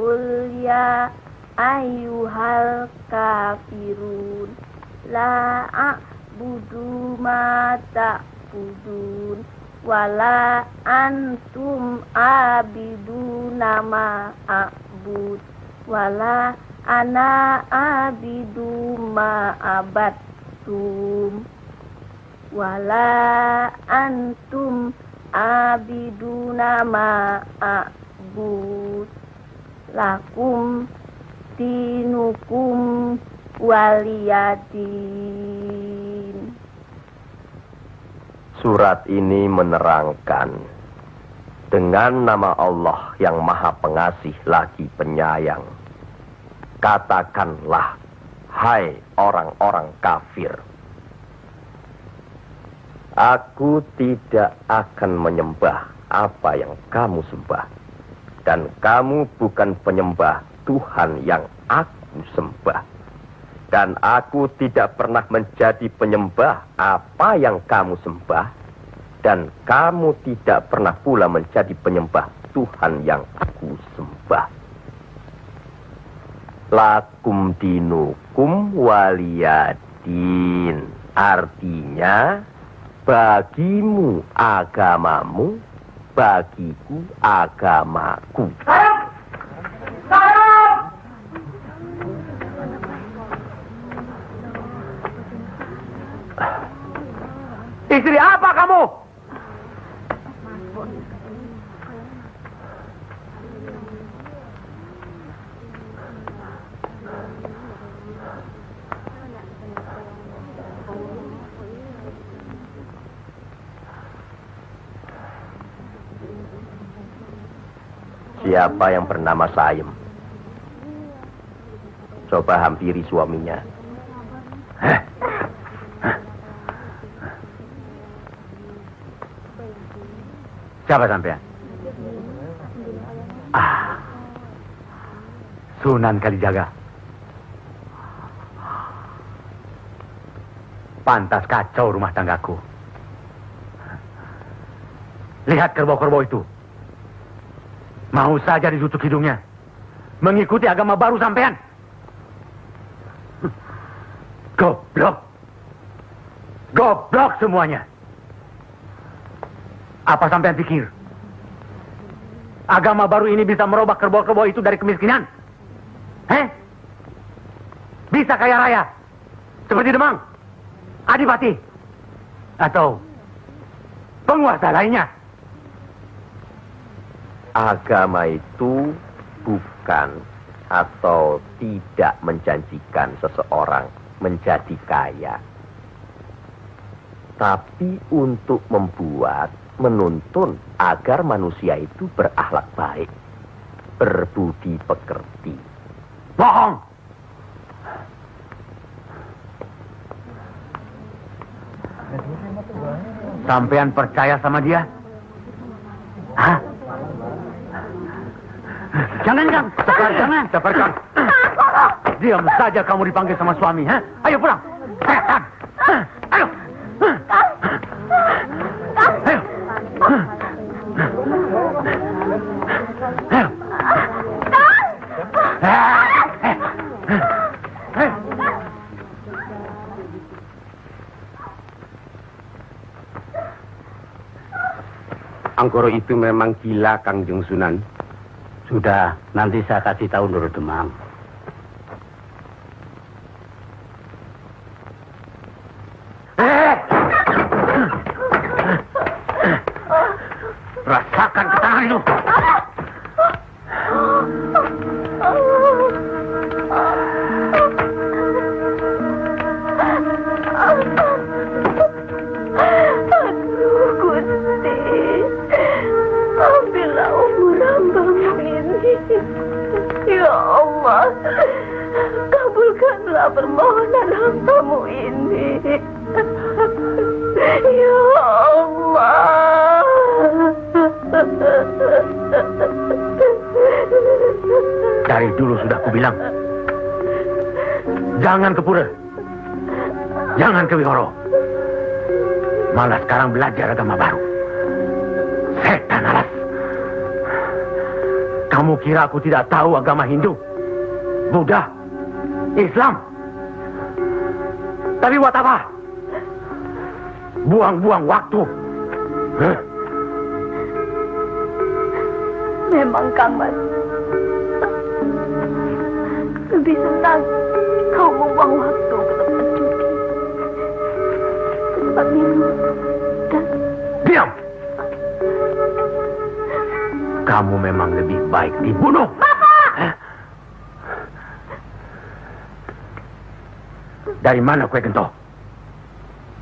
Qul ya ayyuhal kafirun la a'budu ma ta'budun wala antum abiduna ma a'bud wala ana abidu ma abattum wala antum abiduna ma a'bud lakum dinukum waliyadin. Surat ini menerangkan dengan nama Allah yang Maha Pengasih lagi Penyayang. Katakanlah, hai orang-orang kafir, aku tidak akan menyembah apa yang kamu sembah, dan kamu bukan penyembah Tuhan yang aku sembah, dan aku tidak pernah menjadi penyembah apa yang kamu sembah, dan kamu tidak pernah pula menjadi penyembah Tuhan yang aku sembah. Lakum dinukum waliyadin, artinya bagimu agamamu, bagiku agamaku. Istri apa kamu? Siapa yang bernama Saim? Coba hampiri suaminya. Siapa sampean? Sunan Kalijaga. Pantas kacau rumah tanggaku. Lihat kerbau-kerbau itu. Mau saja ditutup hidungnya. Mengikuti agama baru sampean. Goblok. Goblok semuanya. Apa sampean pikir? Agama baru ini bisa merubah kerbau-kerbau itu dari kemiskinan? Bisa kaya raya? Seperti Demang? Adipati? Atau penguasa lainnya? Agama itu bukan atau tidak menjanjikan seseorang menjadi kaya, tapi untuk menuntun agar manusia itu berakhlak baik, berbudi pekerti. Bohong! Sampean percaya sama dia? Hah? Jangan, Kang. Jangan. Seperkan. Diam saja kamu dipanggil sama suami, ha? Ayo pulang. Setan. Ayo. Ayo. Ayo. Anggoro itu memang gila, Kangjeng Sunan. Sudah, nanti saya kasih tahu Nur Demang. Rasakan ketangan itu. Ya Allah, kabulkanlah permohonan hamba-Mu ini. Ya Allah. Dari dulu sudah kubilang, jangan ke pura, jangan ke wihoro, malah sekarang belajar agama baru. Setan alas. Kamu Kamu kira aku tidak tahu agama Hindu, Buddha, Islam? Tapi buat apa? Buang-buang waktu. Huh? Memang Kang Mas, lebih senang kau membuang waktu ke tempat judi, ke tempat minum, dan... Diam! Kamu memang lebih baik dibunuh. Bapak! Dari mana kue gento?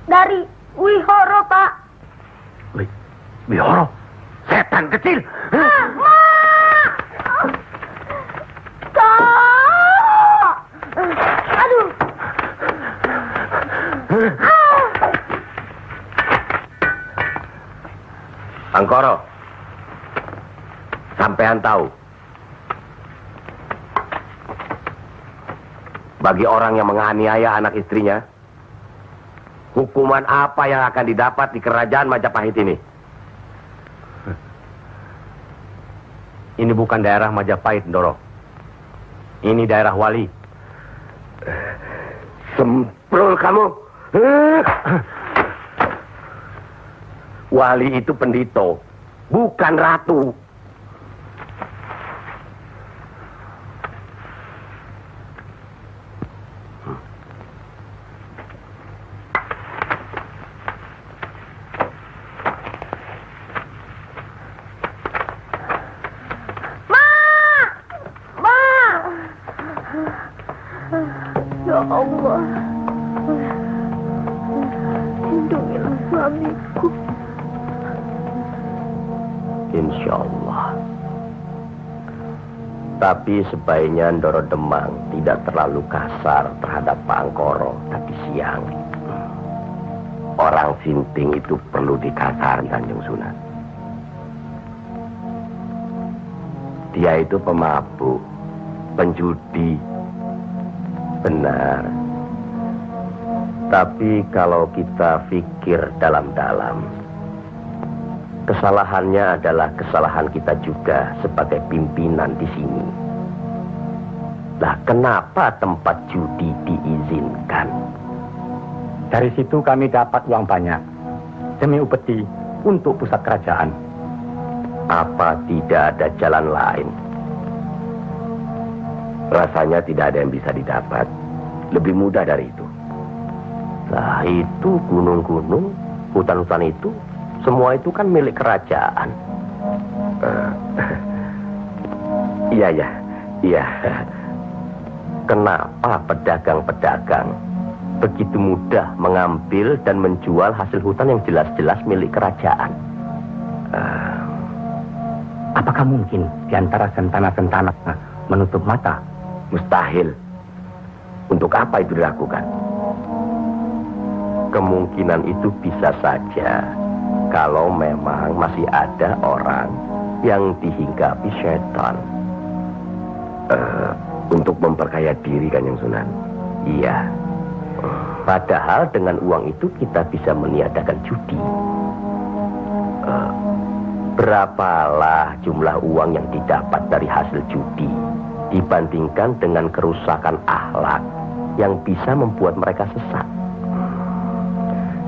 Dari Wihoro, Pak. Wihoro? Setan kecil! Kak! Aduh! Angkoro, sampean tahu, bagi orang yang menganiaya anak istrinya, hukuman apa yang akan didapat di kerajaan Majapahit ini? Ini bukan daerah Majapahit, Ndoro. Ini daerah Wali. Semprul kamu. Wali itu pendito, bukan ratu. Ya Allah, lindungilah suamiku. Insya Allah. Tapi sebaiknya Ndoro Demang tidak terlalu kasar terhadap Pak Angkoro tadi siang. Orang sinting itu perlu dikasarin, Kanjeng Sunan. Dia itu pemabuk, penjudi. Benar. Tapi kalau kita pikir dalam-dalam, kesalahannya adalah kesalahan kita juga sebagai pimpinan di sini. Lah, kenapa tempat judi diizinkan? Dari situ kami dapat uang banyak demi upeti untuk pusat kerajaan. Apa tidak ada jalan lain? Rasanya tidak ada yang bisa didapat lebih mudah dari itu. Nah, itu gunung-gunung, hutan-hutan itu, semua itu kan milik kerajaan. Iya. Kenapa pedagang-pedagang begitu mudah mengambil dan menjual hasil hutan yang jelas-jelas milik kerajaan? Apakah mungkin di antara sentana-sentana menutup mata? Mustahil. Untuk apa itu dilakukan? Kemungkinan itu bisa saja kalau memang masih ada orang yang dihinggapi setan untuk memperkaya diri, Kanjeng Sunan. Iya. Padahal dengan uang itu kita bisa meniadakan judi. Berapalah jumlah uang yang didapat dari hasil judi dibandingkan dengan kerusakan akhlak yang bisa membuat mereka sesat.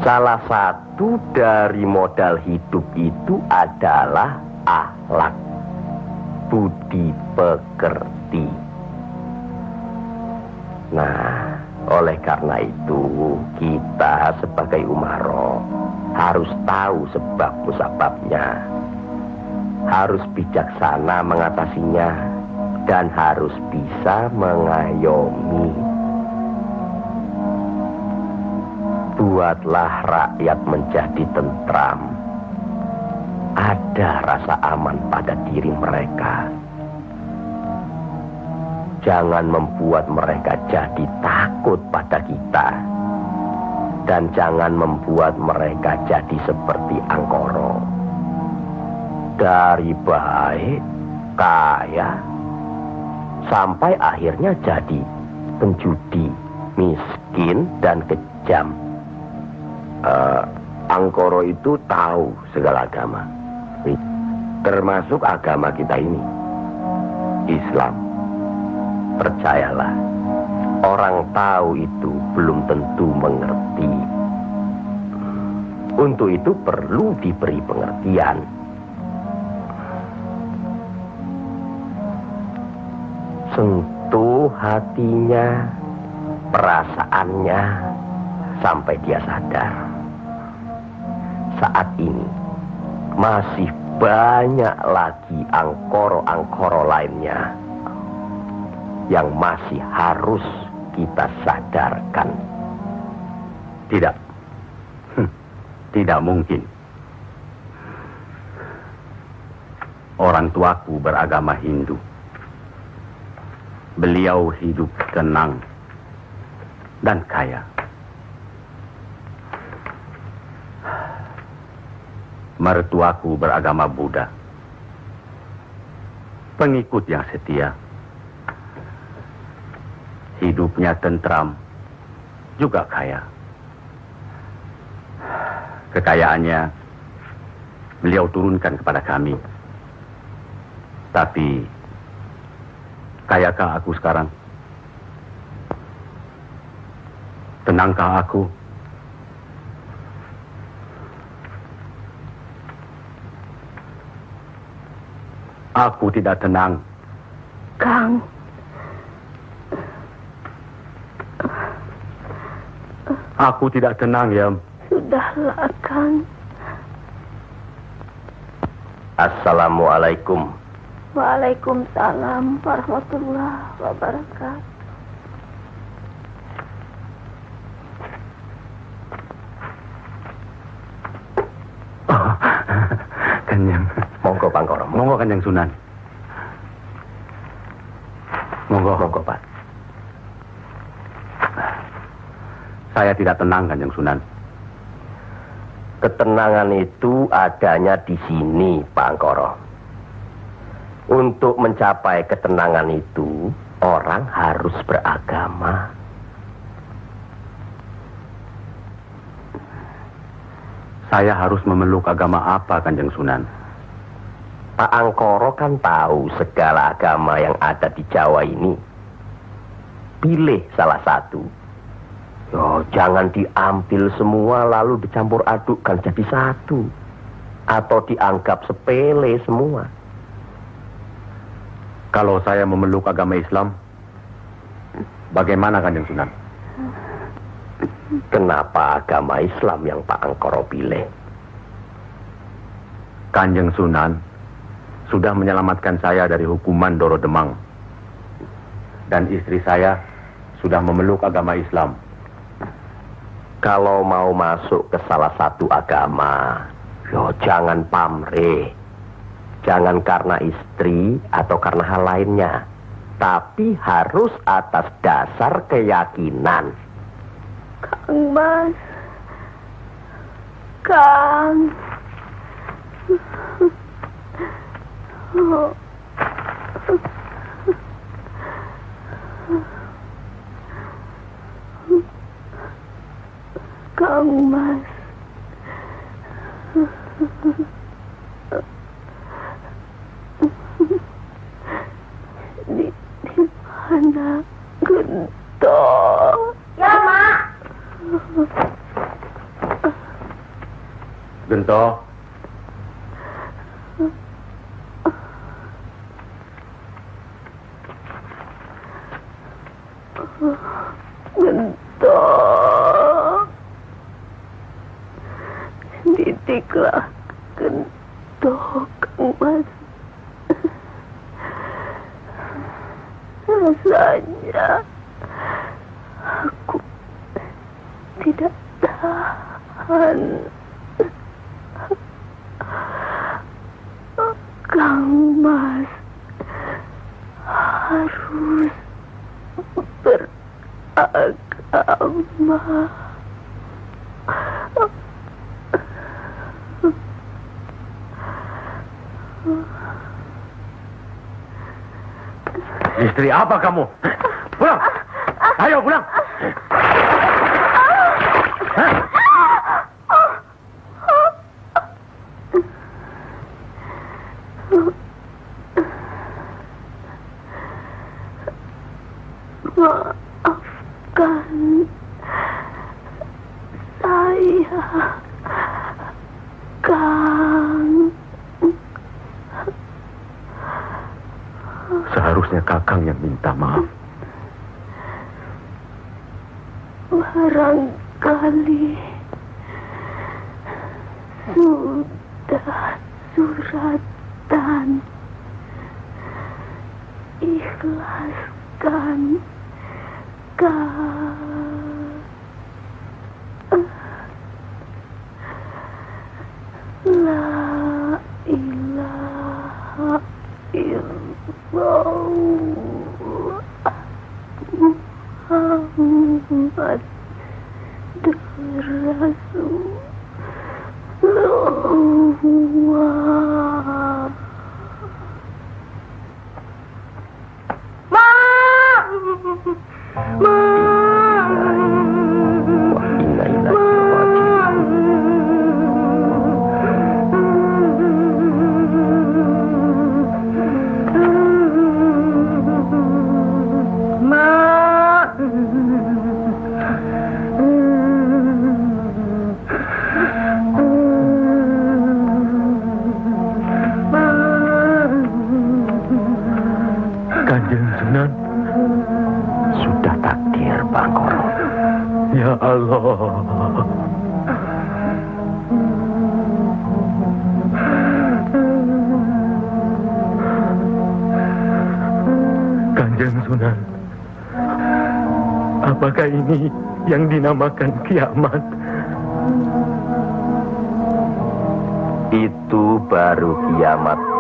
Salah satu dari modal hidup itu adalah akhlak, budi pekerti. Nah, oleh karena itu kita sebagai umaro harus tahu sebab musababnya, harus bijaksana mengatasinya, dan harus bisa mengayomi. Buatlah rakyat menjadi tentram. Ada rasa aman pada diri mereka. Jangan membuat mereka jadi takut pada kita. Dan jangan membuat mereka jadi seperti Angkoro. Dari baik, kaya, sampai akhirnya jadi penjudi, miskin, dan kejam. Angkoro itu tahu segala agama, termasuk agama kita ini. Islam. Percayalah, orang tahu itu belum tentu mengerti. Untuk itu perlu diberi pengertian. Sentuh hatinya, perasaannya, sampai dia sadar. Saat ini masih banyak lagi angkoro-angkoro lainnya yang masih harus kita sadarkan. Tidak. Tidak mungkin. Orang tuaku beragama Hindu. Beliau hidup tenang dan kaya. Mertuaku beragama Buddha. Pengikut yang setia. Hidupnya tentram, juga kaya. Kekayaannya beliau turunkan kepada kami. Tapi kayakah aku sekarang? Tenangkah aku? Aku tidak tenang. Kang. Aku tidak tenang, ya. Sudahlah, Kang. Assalamualaikum. Waalaikumsalam warahmatullahi wabarakatuh. Oh, Kanjeng. Monggo, Pangkoro. Monggo, Kanjeng Sunan. Monggo. Monggo, Pak. Saya tidak tenang, Kanjeng Sunan. Ketenangan itu adanya di sini, Pak Angkoro. Untuk mencapai ketenangan itu, orang harus beragama. Saya harus memeluk agama apa, Kanjeng Sunan? Pak Angkoro kan tahu segala agama yang ada di Jawa ini. Pilih salah satu. Yo, jangan diambil semua lalu dicampur adukkan jadi satu. Atau dianggap sepele semua. Kalau saya memeluk agama Islam, bagaimana, Kanjeng Sunan? Kenapa agama Islam yang Pak Angkoro pilih? Kanjeng Sunan sudah menyelamatkan saya dari hukuman Doro Demang. Dan istri saya sudah memeluk agama Islam. Kalau mau masuk ke salah satu agama, yo jangan pamrih. Jangan karena istri atau karena hal lainnya. Tapi harus atas dasar keyakinan. Kang Mas. Kang. Oh. Kang Mas. Di mana Gento? Ya, Mak. Gento. Gento. Didiklah Gento, Kang Mas. Rasanya aku tidak tahan. Kang Mas harus beragama. Istri apa kamu? Pulang! Ayo pulang! Maafkan saya, Kang. Seharusnya Kakang yang minta maaf. Barangkali sudah suratan. Ikhlaskan, Kang. La ilaha illallah Muhammad Rasulullah. Kanjeng Sunan, sudah takdir Bangkoro. Ya Allah. Kanjeng Sunan, apakah ini yang dinamakan kiamat? Itu baru kiamat